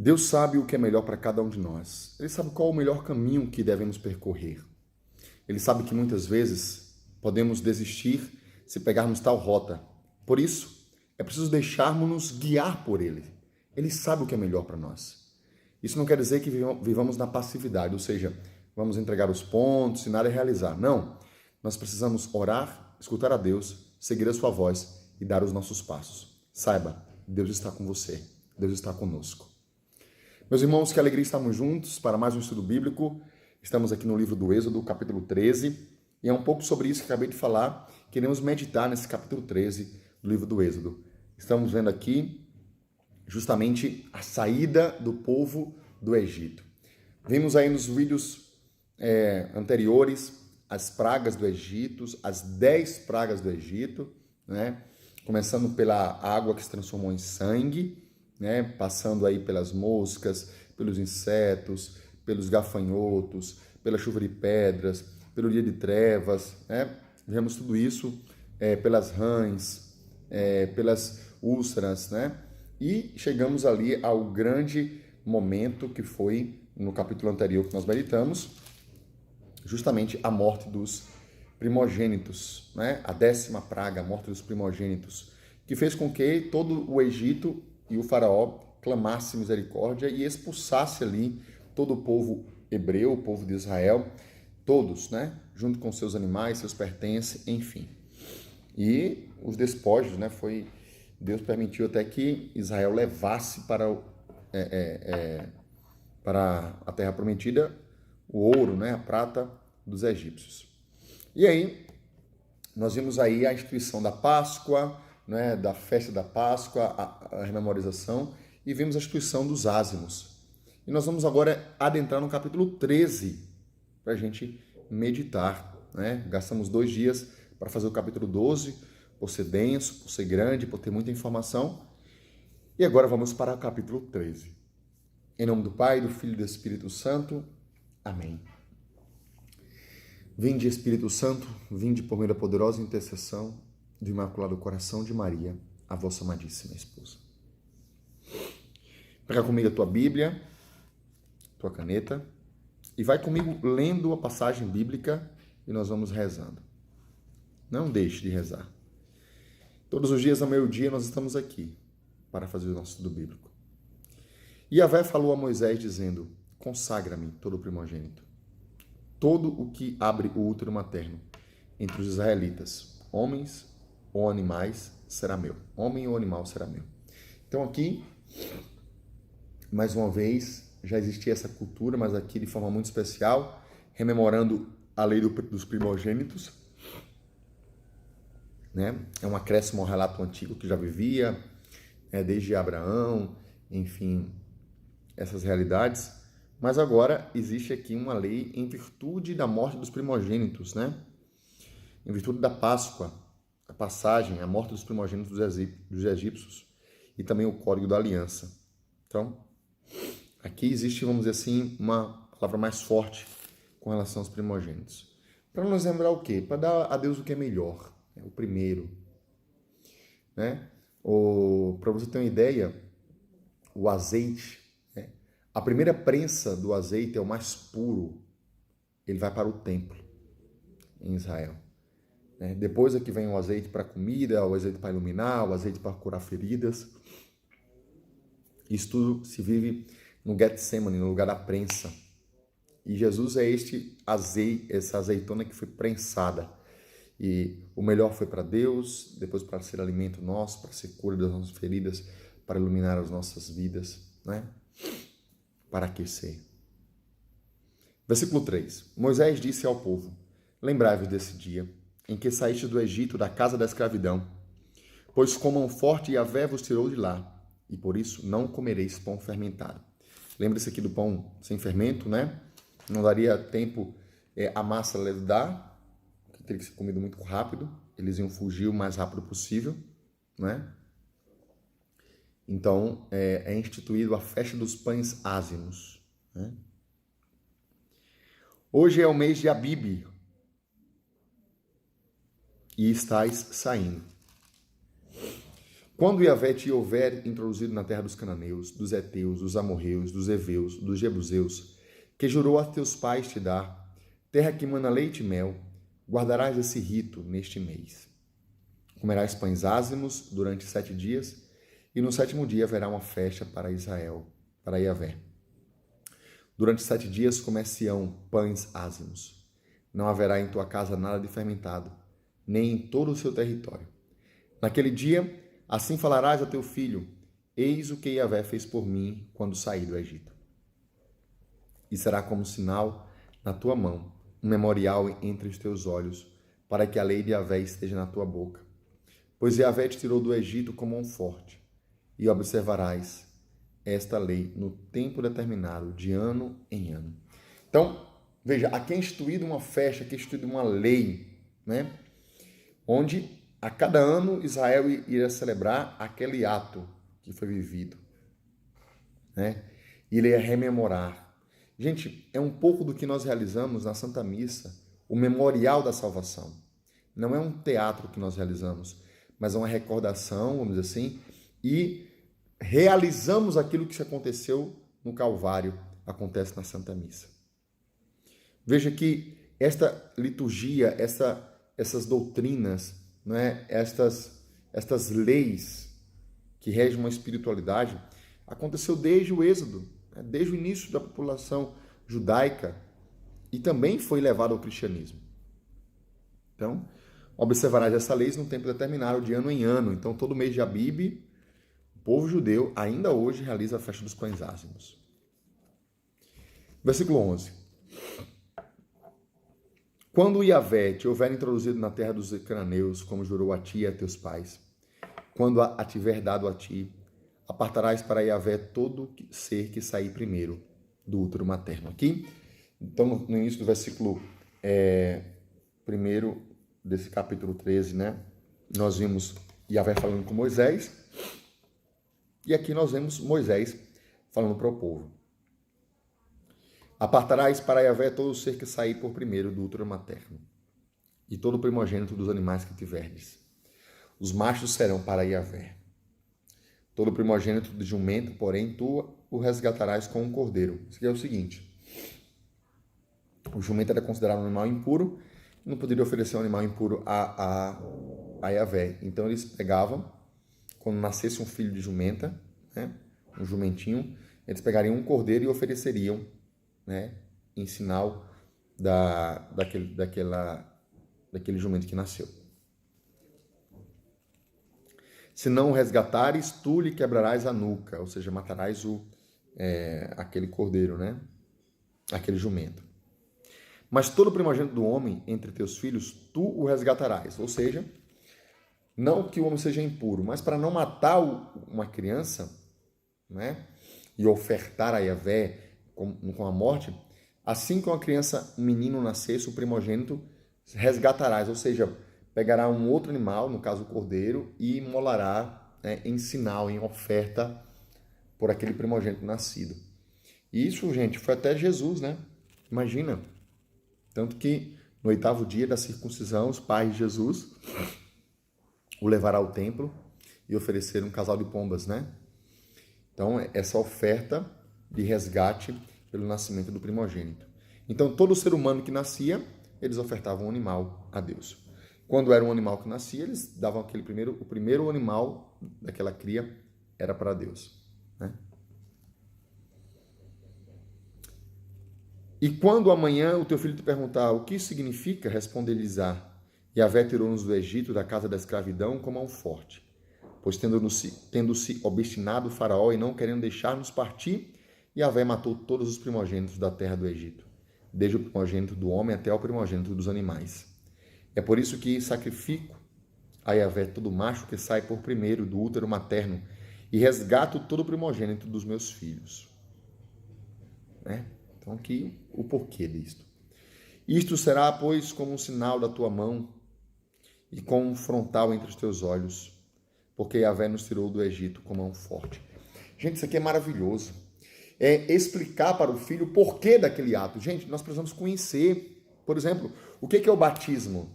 Deus sabe o que é melhor para cada um de nós. Ele sabe qual é o melhor caminho que devemos percorrer. Ele sabe que muitas vezes podemos desistir se pegarmos tal rota. Por isso, é preciso deixarmos-nos guiar por Ele. Ele sabe o que é melhor para nós. Isso não quer dizer que vivamos na passividade, ou seja, vamos entregar os pontos e nada é realizar. Não. Nós precisamos orar, escutar a Deus, seguir a sua voz e dar os nossos passos. Saiba, Deus está com você. Deus está conosco. Meus irmãos, que alegria estarmos juntos para mais um estudo bíblico. Estamos aqui no livro do Êxodo, capítulo 13, e é um pouco sobre isso que acabei de falar. Queremos meditar nesse capítulo 13 do livro do Êxodo. Estamos vendo aqui justamente a saída do povo do Egito. Vimos aí nos vídeos anteriores as pragas do Egito, as 10 pragas do Egito, né? Começando pela água que se transformou em sangue, né? Passando aí pelas moscas, pelos insetos, pelos gafanhotos, pela chuva de pedras, pelo dia de trevas, né? Vemos tudo isso pelas rãs, pelas úlceras, né? E chegamos ali ao grande momento que foi no capítulo anterior que nós meditamos, justamente a morte dos primogênitos, né? A 10ª praga, a morte dos primogênitos, que fez com que todo o Egito e o faraó clamasse misericórdia e expulsasse ali todo o povo hebreu, o povo de Israel, todos, né? Junto com seus animais, seus pertences, enfim. E os despojos, né? Deus permitiu até que Israel levasse para a terra prometida o ouro, né? A prata dos egípcios. E aí, nós vimos aí a instituição da Páscoa, né? Da festa da Páscoa, a rememorização, e vimos a instituição dos ázimos. E nós vamos agora adentrar no capítulo 13 para a gente meditar, né? Gastamos 2 dias para fazer o capítulo 12, por ser denso, por ser grande, por ter muita informação. E agora vamos para o capítulo 13. Em nome do Pai, do Filho e do Espírito Santo. Amém. Vinde, Espírito Santo, vinde por meio da poderosa intercessão do Imaculado Coração de Maria, a vossa amadíssima esposa. Pega comigo a tua Bíblia, tua caneta, e vai comigo lendo a passagem bíblica e nós vamos rezando. Não deixe de rezar. Todos os dias ao meio-dia nós estamos aqui para fazer o nosso estudo bíblico. E Yahvé falou a Moisés dizendo: consagra-me todo o primogênito, todo o que abre o útero materno entre os israelitas, homens ou animais, será meu. Homem ou animal será meu. Então aqui, mais uma vez, já existia essa cultura, mas aqui de forma muito especial, rememorando a lei dos primogênitos, né? É um acréscimo ao relato antigo que já vivia, desde Abraão, enfim, essas realidades. Mas agora existe aqui uma lei em virtude da morte dos primogênitos, né? Em virtude da Páscoa, a passagem, a morte dos primogênitos dos egípcios e também o Código da Aliança. Então, aqui existe, vamos dizer assim, uma palavra mais forte com relação aos primogênitos. Para nos lembrar o quê? Para dar a Deus o que é melhor, o primeiro, né? Para você ter uma ideia, o azeite, né? A primeira prensa do azeite é o mais puro, ele vai para o templo em Israel. Depois é que vem o azeite para comida, o azeite para iluminar, o azeite para curar feridas. Isso tudo se vive no Getsemane, no lugar da prensa. E Jesus é essa azeitona que foi prensada. E o melhor foi para Deus, depois para ser alimento nosso, para ser cura das nossas feridas, para iluminar as nossas vidas, né? Para aquecer. Versículo 3. Moisés disse ao povo: lembrai-vos desse dia em que saíste do Egito, da casa da escravidão, pois com mão forte Yahvé vos tirou de lá, e por isso não comereis pão fermentado. Lembra-se aqui do pão sem fermento, né? Não daria tempo a massa levedar, que teria que ser comido muito rápido, eles iam fugir o mais rápido possível, né? Então, é instituído a festa dos pães ázimos, né? Hoje é o mês de Abibe, e estáis saindo. Quando Yahvé te houver introduzido na terra dos cananeus, dos heteus, dos amorreus, dos heveus, dos jebuseus, que jurou a teus pais te dar, terra que mana leite e mel, guardarás esse rito neste mês. Comerás pães ázimos durante 7 dias, e no 7º dia haverá uma festa para Israel, para Yahvé. Durante 7 dias comer-se-ão pães ázimos. Não haverá em tua casa nada de fermentado, nem em todo o seu território. Naquele dia, assim falarás a teu filho: eis o que Yahvé fez por mim quando saí do Egito. E será como sinal na tua mão, um memorial entre os teus olhos, para que a lei de Yahvé esteja na tua boca. Pois Yahvé te tirou do Egito com mão forte, e observarás esta lei no tempo determinado, de ano em ano. Então, veja, aqui é instituída uma festa, aqui é instituída uma lei, né? Onde a cada ano Israel iria celebrar aquele ato que foi vivido, né? Ele ia rememorar. Gente, é um pouco do que nós realizamos na Santa Missa, o memorial da salvação. Não é um teatro que nós realizamos, mas é uma recordação, vamos dizer assim, e realizamos aquilo que aconteceu no Calvário, acontece na Santa Missa. Veja que esta liturgia, essas doutrinas, né, estas leis que regem uma espiritualidade, aconteceu desde o Êxodo, né, desde o início da população judaica, e também foi levado ao cristianismo. Então, observarás essa lei no tempo determinado, de ano em ano. Então, todo mês de Abib, o povo judeu ainda hoje realiza a festa dos pães ázimos. Versículo 11. Quando Yahvé te houver introduzido na terra dos cananeus, como jurou a ti e a teus pais, quando a tiver dado a ti, apartarás para Yahvé todo ser que sair primeiro do útero materno. Aqui, então, no início do versículo 1 desse capítulo 13, né? Nós vimos Yahvé falando com Moisés, e aqui nós vemos Moisés falando para o povo. Apartarás para Yahvé todo ser que sair por primeiro do útero materno, e todo primogênito dos animais que tiverdes. Os machos serão para Yahvé. Todo primogênito de jumento, porém, tu o resgatarás com um cordeiro. Isso aqui é o seguinte: o jumento era considerado um animal impuro, não poderia oferecer um animal impuro a Yahvé. Então eles pegavam, quando nascesse um filho de jumenta, né, um jumentinho, eles pegariam um cordeiro e ofereceriam, né, em sinal daquele jumento que nasceu. Se não o resgatares, tu lhe quebrarás a nuca, ou seja, matarás aquele cordeiro, né, aquele jumento. Mas todo primogênito do homem entre teus filhos, tu o resgatarás. Ou seja, não que o homem seja impuro, mas para não matar uma criança, né, e ofertar a Yahvé com a morte, assim que uma criança, um menino nascesse, o primogênito resgatarás. Ou seja, pegará um outro animal, no caso o cordeiro, e imolará, né, em sinal, em oferta por aquele primogênito nascido. E isso, gente, foi até Jesus, né? Imagina. Tanto que no 8º dia da circuncisão, os pais de Jesus o levaram ao templo e ofereceram um casal de pombas, né? Então, essa oferta de resgate pelo nascimento do primogênito. Então, todo ser humano que nascia, eles ofertavam um animal a Deus. Quando era um animal que nascia, eles davam o primeiro animal daquela cria era para Deus, né? E quando amanhã o teu filho te perguntar o que isso significa, responde-lhes-á: Yahvé tirou-nos do Egito, da casa da escravidão, com mão forte. Pois tendo-se obstinado o faraó e não querendo deixar-nos partir, Yahvé matou todos os primogênitos da terra do Egito, desde o primogênito do homem até o primogênito dos animais. É por isso que sacrifico a Yahvé todo macho que sai por primeiro do útero materno e resgato todo o primogênito dos meus filhos. Né? Então aqui o porquê disto. Isto será, pois, como um sinal da tua mão e com um frontal entre os teus olhos, porque Yahvé nos tirou do Egito com mão forte. Gente, isso aqui é maravilhoso. É explicar para o filho o porquê daquele ato. Gente, nós precisamos conhecer, por exemplo, o que é o batismo,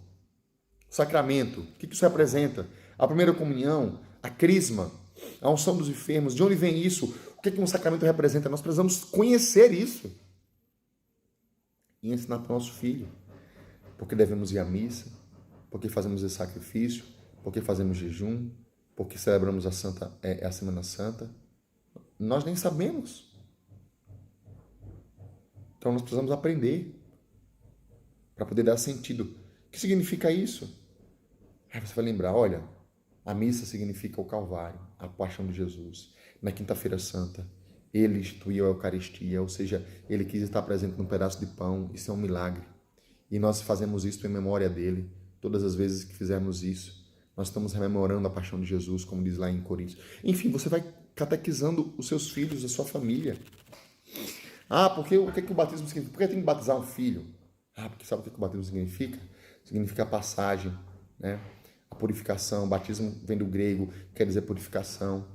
o sacramento, o que isso representa, a primeira comunhão, a crisma, a unção dos enfermos. De onde vem isso? O que um sacramento representa? Nós precisamos conhecer isso e ensinar para o nosso filho. Porque devemos ir à missa, porque fazemos esse sacrifício, porque fazemos jejum, porque celebramos a Semana Santa. Nós nem sabemos. Então nós precisamos aprender para poder dar sentido. O que significa isso? Aí você vai lembrar, olha, a missa significa o Calvário, a paixão de Jesus. Na Quinta-feira Santa, ele instituiu a Eucaristia, ou seja, ele quis estar presente num pedaço de pão. Isso é um milagre. E nós fazemos isso em memória dele. Todas as vezes que fizermos isso, nós estamos rememorando a paixão de Jesus, como diz lá em Coríntios. Enfim, você vai catequizando os seus filhos, a sua família. Ah, porque o que o batismo significa? Por que tem que batizar um filho? Ah, porque sabe o que o batismo significa? Significa a passagem, né? A purificação. O batismo vem do grego, quer dizer purificação.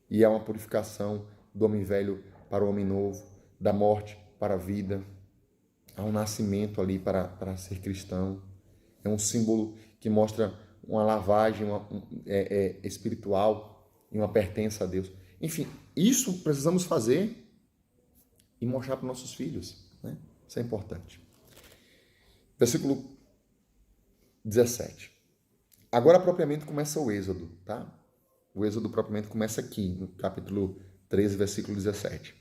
E é uma purificação do homem velho para o homem novo, da morte para a vida. Há um nascimento ali para ser cristão. É um símbolo que mostra uma lavagem espiritual e uma pertença a Deus. Enfim, isso precisamos fazer e mostrar para nossos filhos, né? Isso é importante. Versículo 17. Agora propriamente começa o Êxodo, tá? O Êxodo propriamente começa aqui, no capítulo 13, versículo 17.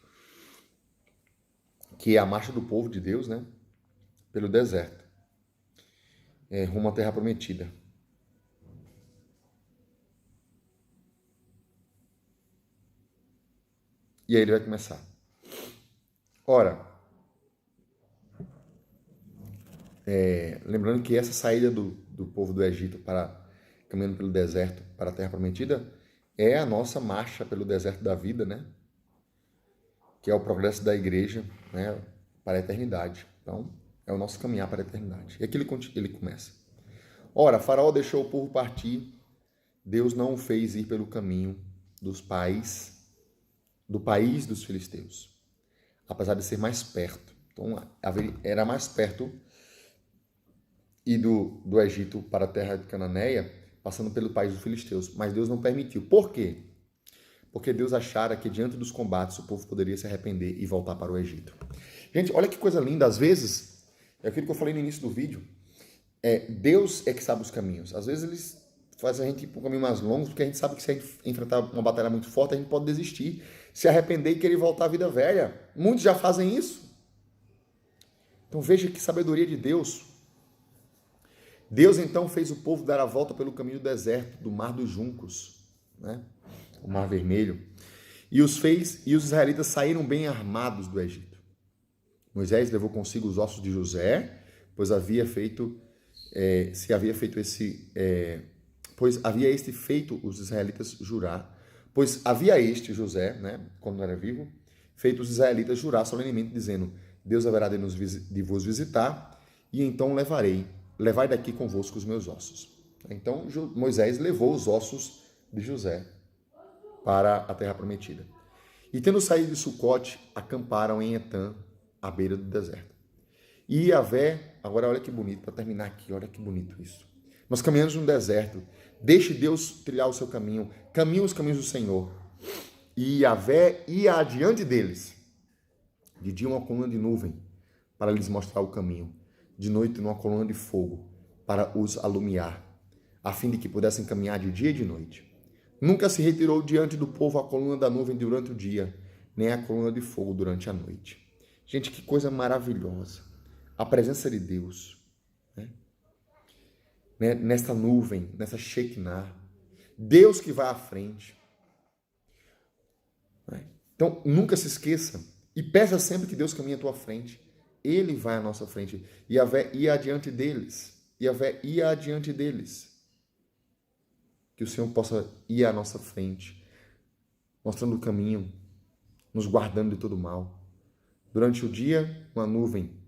Que é a marcha do povo de Deus, né? Pelo deserto. Rumo à terra prometida. E aí ele vai começar. Ora, lembrando que essa saída do povo do Egito caminhando pelo deserto para a terra prometida é a nossa marcha pelo deserto da vida, né? Que é o progresso da igreja, né? Para a eternidade. Então, é o nosso caminhar para a eternidade. E aqui ele começa. Ora, Faraó deixou o povo partir, Deus não o fez ir pelo caminho do país dos filisteus, apesar de ser mais perto. Então, era mais perto ir do Egito para a terra de Cananeia, passando pelo país dos filisteus, mas Deus não permitiu. Por quê? Porque Deus achara que diante dos combates o povo poderia se arrepender e voltar para o Egito. Gente, olha que coisa linda. Às vezes, é aquilo que eu falei no início do vídeo, Deus é que sabe os caminhos. Às vezes eles fazem a gente ir para um caminho mais longo, porque a gente sabe que se a gente enfrentar uma batalha muito forte, a gente pode desistir, se arrepender e querer voltar à vida velha. Muitos já fazem isso. Então veja que sabedoria de Deus. Deus então fez o povo dar a volta pelo caminho do deserto, do Mar dos Juncos, né? O Mar Vermelho, e os israelitas saíram bem armados do Egito. Moisés levou consigo os ossos de José, pois havia feito os israelitas jurar, pois havia José, né, quando não era vivo, feito os israelitas jurar solenemente, dizendo: Deus haverá de vos visitar, e então levai daqui convosco os meus ossos. Então Moisés levou os ossos de José para a terra prometida. E tendo saído de Sucote, acamparam em Etã, à beira do deserto. E Yahvé, agora olha que bonito, para terminar aqui, olha que bonito isso. Nós caminhamos no deserto, deixe Deus trilhar o seu caminho, caminhe os caminhos do Senhor. E Yahvé ia adiante deles, de dia uma coluna de nuvem, para lhes mostrar o caminho, de noite uma coluna de fogo, para os alumiar, a fim de que pudessem caminhar de dia e de noite. Nunca se retirou diante do povo a coluna da nuvem durante o dia, nem a coluna de fogo durante a noite. Gente, que coisa maravilhosa. A presença de Deus, né? Nesta nuvem, nessa Shekinah. Deus que vai à frente. Né? Então, nunca se esqueça e peça sempre que Deus caminhe à tua frente. Ele vai à nossa frente. Yahvé ia adiante deles. Yahvé ia adiante deles. Que o Senhor possa ir à nossa frente, mostrando o caminho, nos guardando de todo mal. Durante o dia, uma nuvem.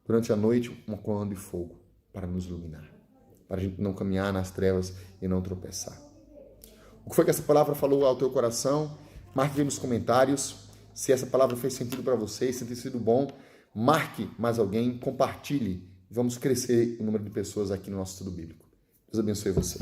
Durante a noite, uma coluna de fogo para nos iluminar. Para a gente não caminhar nas trevas e não tropeçar. O que foi que essa palavra falou ao teu coração? Marque aí nos comentários. Se essa palavra fez sentido para você, se tem sido bom, marque mais alguém, compartilhe. Vamos crescer o número de pessoas aqui no nosso estudo bíblico. Deus abençoe você.